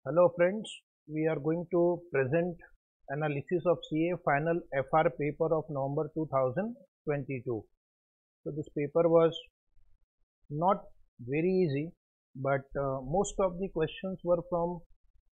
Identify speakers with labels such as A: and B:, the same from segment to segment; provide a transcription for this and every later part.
A: Hello friends, we are going to present analysis of CA final FR paper of November 2022. So this paper was not very easy, but most of the questions were from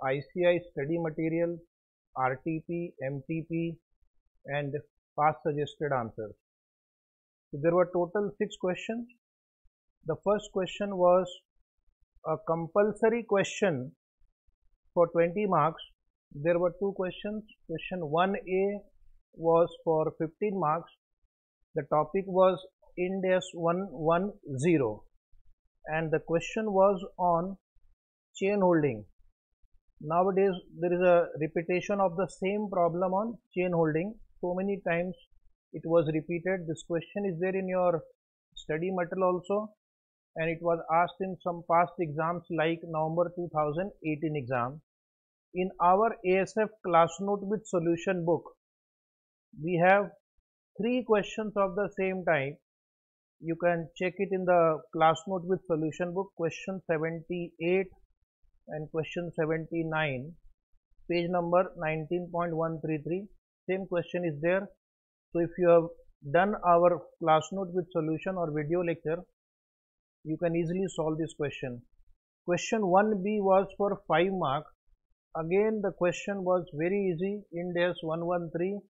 A: ICI study material, RTP, MTP and past suggested answers. So there were total 6 questions. The first question was a compulsory question for 20 marks. There were 2 questions. Question 1A was for 15 marks. The topic was Ind AS 110 and the question was on chain holding. Nowadays there is a repetition of the same problem on chain holding. So many times it was repeated. This question is there in your study material also, and it was asked in some past exams like November 2018 exam. In our ASF class note with solution book, we have 3 questions of the same type. You can check it in the class note with solution book, question 78 and question 79, page number 19.133. Same question is there. So if you have done our class note with solution or video lecture, you can easily solve this question. Question 1B was for 5 marks. Again the question was very easy, Ind AS 113,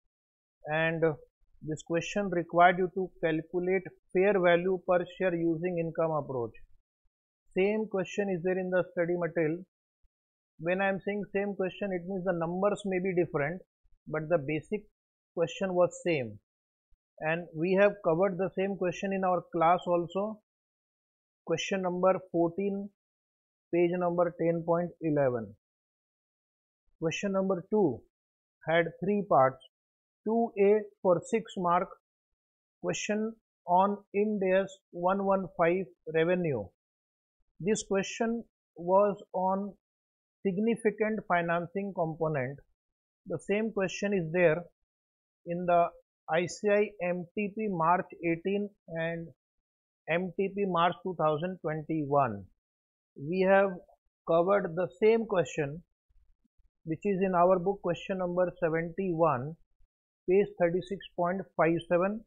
A: and this question required you to calculate fair value per share using income approach. Same question is there in the study material. When I am saying same question, it means the numbers may be different, but the basic question was same. And we have covered the same question in our class also. Question number 14, page number 10.11. Question number 2 had 3 parts. 2A for 6 mark, question on Ind AS 115 revenue. This question was on significant financing component. The same question is there in the ICI MTP March 18 and MTP March 2021. We have covered the same question, which is in our book, question number 71, page 36.57.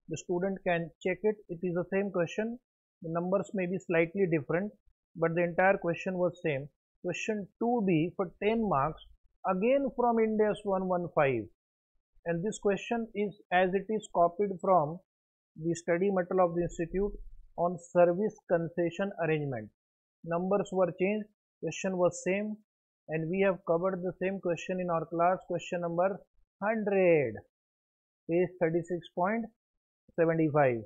A: The student can check it. It is the same question. The numbers may be slightly different, but the entire question was same. Question 2B for 10 marks, again from Ind AS 115. And this question is as it is copied from the study material of the institute on service concession arrangement. Numbers were changed, question was same, and we have covered the same question in our class, question number 100, page 36.75.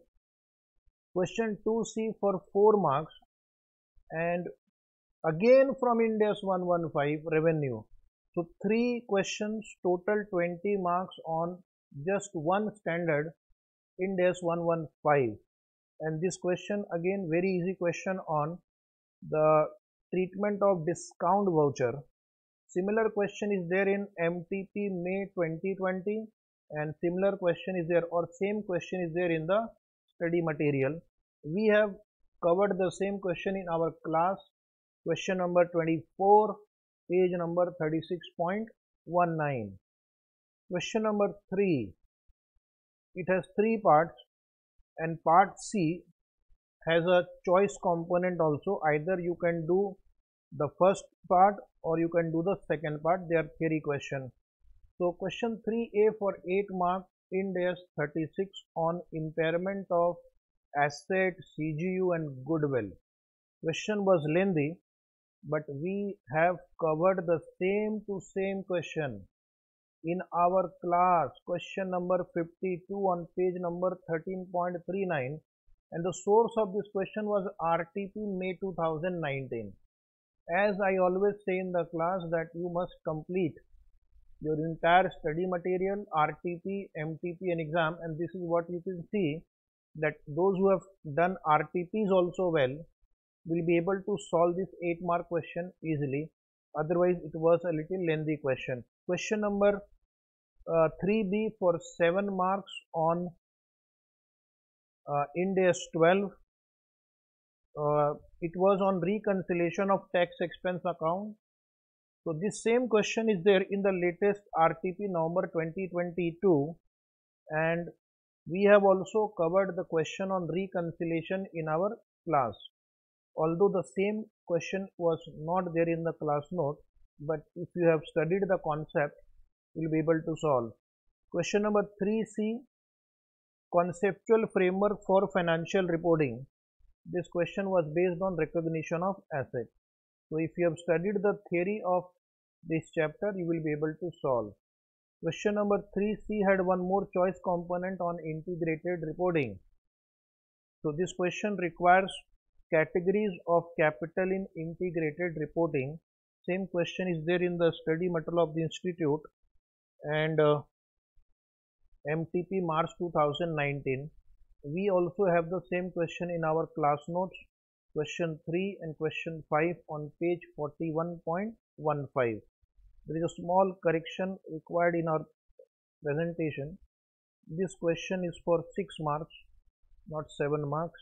A: Question 2C for 4 marks, and again from Ind AS 115 revenue. So 3 questions, total 20 marks on just one standard Ind AS 115. And this question again very easy question on the treatment of discount voucher. Similar question is there in MTP May 2020, and similar question is there, or same question is there in the study material. We have covered the same question in our class, question number 24, page number 36.19. Question number 3, it has 3 parts, and part C has a choice component also. Either you can do the first part or you can do the second part. They are theory question. So question 3A for 8 marks, Ind AS 36 on impairment of asset, CGU and goodwill. Question was lengthy, but we have covered the same to same question in our class, question number 52 on page number 13.39, and the source of this question was RTP May 2019. As I always say in the class that you must complete your entire study material, RTP, MTP and exam, and this is what you can see that those who have done RTPs also well will be able to solve this 8 mark question easily. Otherwise it was a little lengthy question. Question number 3B for 7 marks on Ind AS 12. It was on reconciliation of tax expense account. So this same question is there in the latest RTP November 2022, and we have also covered the question on reconciliation in our class. Although the same question was not there in the class note, but if you have studied the concept, you will be able to solve. Question number 3C, conceptual framework for financial reporting. This question was based on recognition of assets. So if you have studied the theory of this chapter, you will be able to solve. Question number 3C had one more choice component on integrated reporting. So this question requires categories of capital in integrated reporting. Same question is there in the study material of the institute, and MTP March 2019. We also have the same question in our class notes, question 3 and question 5 on page 41.15. There is a small correction required in our presentation. This question is for 6 marks, not 7 marks.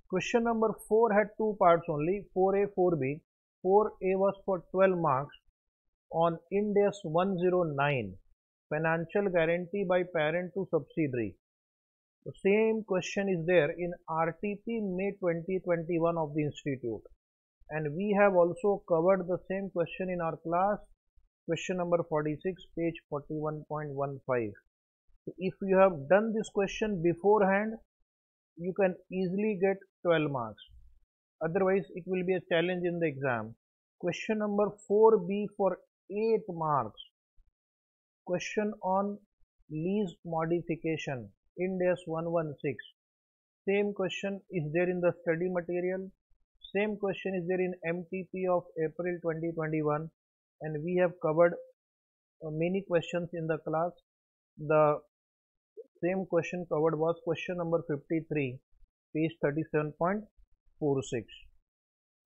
A: Question number 4 had 2 parts only, 4A, 4B. 4A was for 12 marks on Ind AS 109, financial guarantee by parent to subsidiary. The same question is there in RTP May 2021 of the institute, and we have also covered the same question in our class, question number 46, page 41.15. So if you have done this question beforehand, you can easily get 12 marks. Otherwise, it will be a challenge in the exam. Question number 4B for 8 marks. Question on lease modification, Ind AS 116. Same question is there in the study material. Same question is there in MTP of April 2021, and we have covered many questions in the class. The same question covered was question number 53, page 37.46.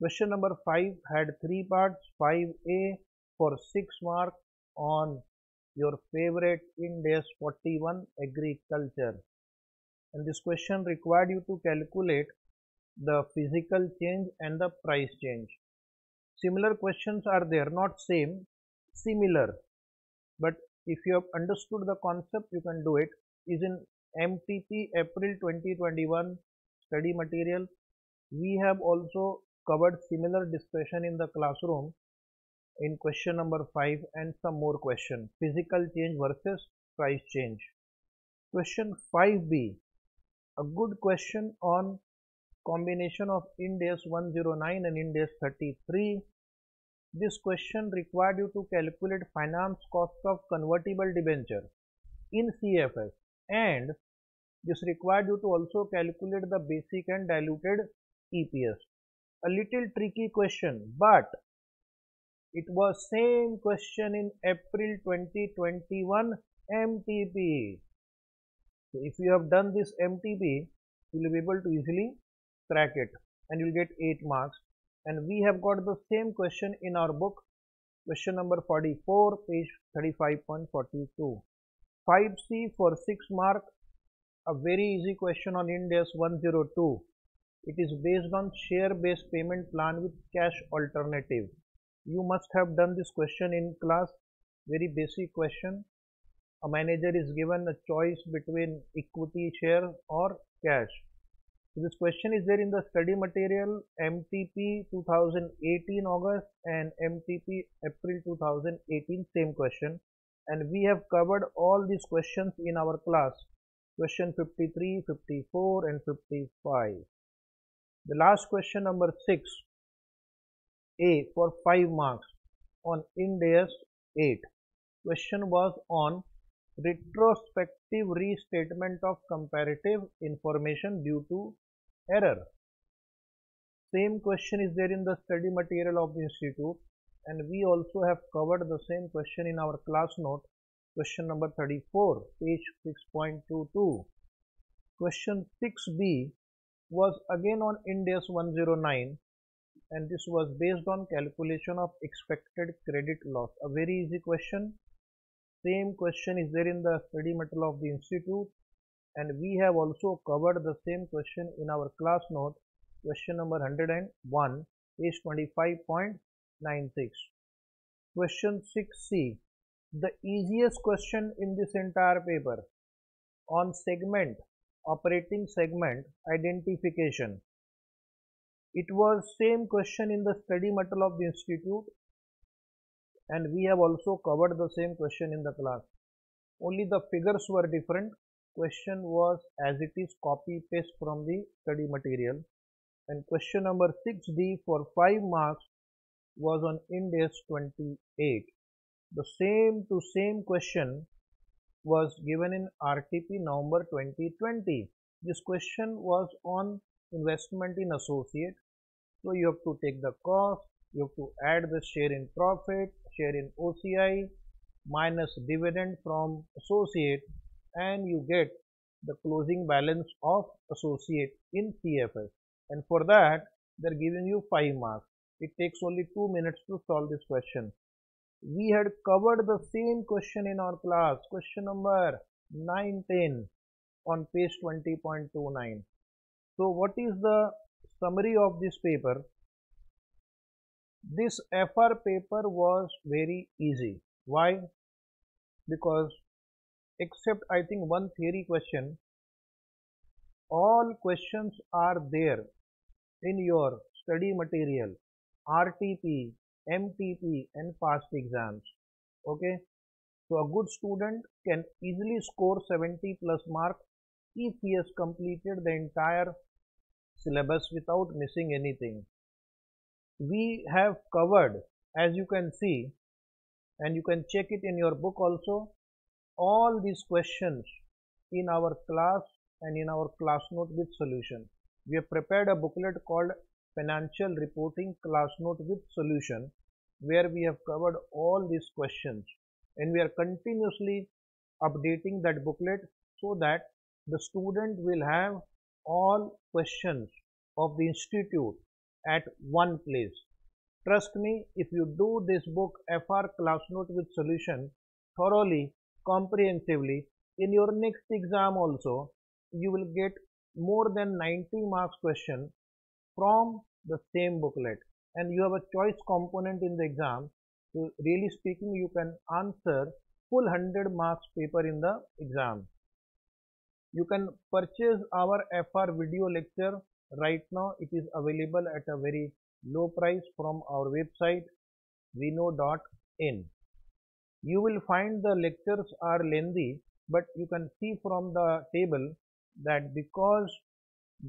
A: Question number 5 had 3 parts. 5A for 6 marks on your favorite Ind AS 41, agriculture, and this question required you to calculate the physical change and the price change. Similar questions are there, not same, similar, but if you have understood the concept, you can do it. Is in MTP April 2021 study material. We have also covered similar discussion in the classroom in question number 5 and some more question, physical change versus price change. Question 5B, a good question on combination of Ind AS 109 and Ind AS 33. This question required you to calculate finance cost of convertible debenture in CFS, and this required you to also calculate the basic and diluted EPS. A little tricky question, but it was same question in April 2021 MTP. So if you have done this MTP, you will be able to easily crack it, and you will get 8 marks. And we have got the same question in our book, question number 44, page 35.42. 5C for 6 marks, a very easy question on Ind AS 102. It is based on share-based payment plan with cash alternative. You must have done this question in class, very basic question. A manager is given a choice between equity share or cash. So this question is there in the study material MTP 2018 August and MTP April 2018, same question. And we have covered all these questions in our class, question 53, 54 and 55. The last question number 6A for 5 marks on Ind AS 8. Question was on retrospective restatement of comparative information due to error. Same question is there in the study material of the institute, and we also have covered the same question in our class note, question number 34, page 6.22. Question 6B was again on Ind AS 109, and this was based on calculation of expected credit loss. A very easy question. Same question is there in the study material of the institute, and we have also covered the same question in our class note, question number 101, page 25.6. 96. Question 6C. The easiest question in this entire paper on segment, operating segment identification. It was same question in the study material of the institute, and we have also covered the same question in the class. Only the figures were different. Question was as it is copy paste from the study material. And question number 6D for 5 marks was on Ind AS 28. The same to same question was given in RTP November 2020. This question was on investment in associate. So you have to take the cost, you have to add the share in profit, share in OCI, minus dividend from associate, and you get the closing balance of associate in CFS. And for that, they are giving you 5 marks. It takes only 2 minutes to solve this question. We had covered the same question in our class, question number 910 on page 20.29. So what is the summary of this paper? This FR paper was very easy. Why? Because except I think one theory question, all questions are there in your study material, RTP, MTP and past exams. Okay, so a good student can easily score 70 plus marks if he has completed the entire syllabus without missing anything. We have covered, as you can see, and you can check it in your book also, all these questions in our class and in our class note with solution. We have prepared a booklet called Financial Reporting Class Note with Solution, where we have covered all these questions, and we are continuously updating that booklet so that the student will have all questions of the institute at one place. Trust me, if you do this book FR Class Note with Solution thoroughly, comprehensively, in your next exam also, you will get more than 90 marks question from the same booklet, and you have a choice component in the exam. So really speaking, you can answer full 100 marks paper in the exam. You can purchase our FR video lecture right now. It is available at a very low price from our website Vknow.in. You will find the lectures are lengthy, but you can see from the table that because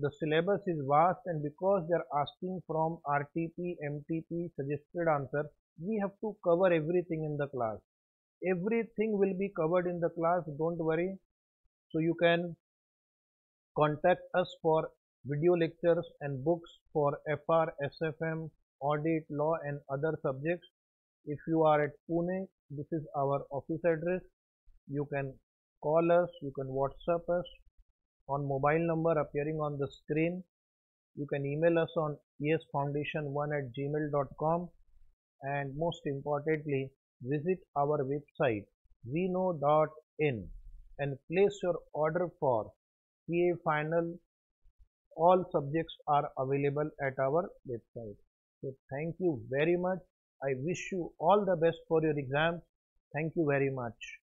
A: the syllabus is vast and because they are asking from RTP, MTP suggested answer, we have to cover everything in the class. Everything will be covered in the class, don't worry. So you can contact us for video lectures and books for FR, SFM, audit, law and other subjects. If you are at Pune, this is our office address. You can call us, you can WhatsApp us on mobile number appearing on the screen. You can email us on esfoundation1@gmail.com, and most importantly, visit our website Vknow.in and place your order for CA Final. All subjects are available at our website. So thank you very much. I wish you all the best for your exams. Thank you very much.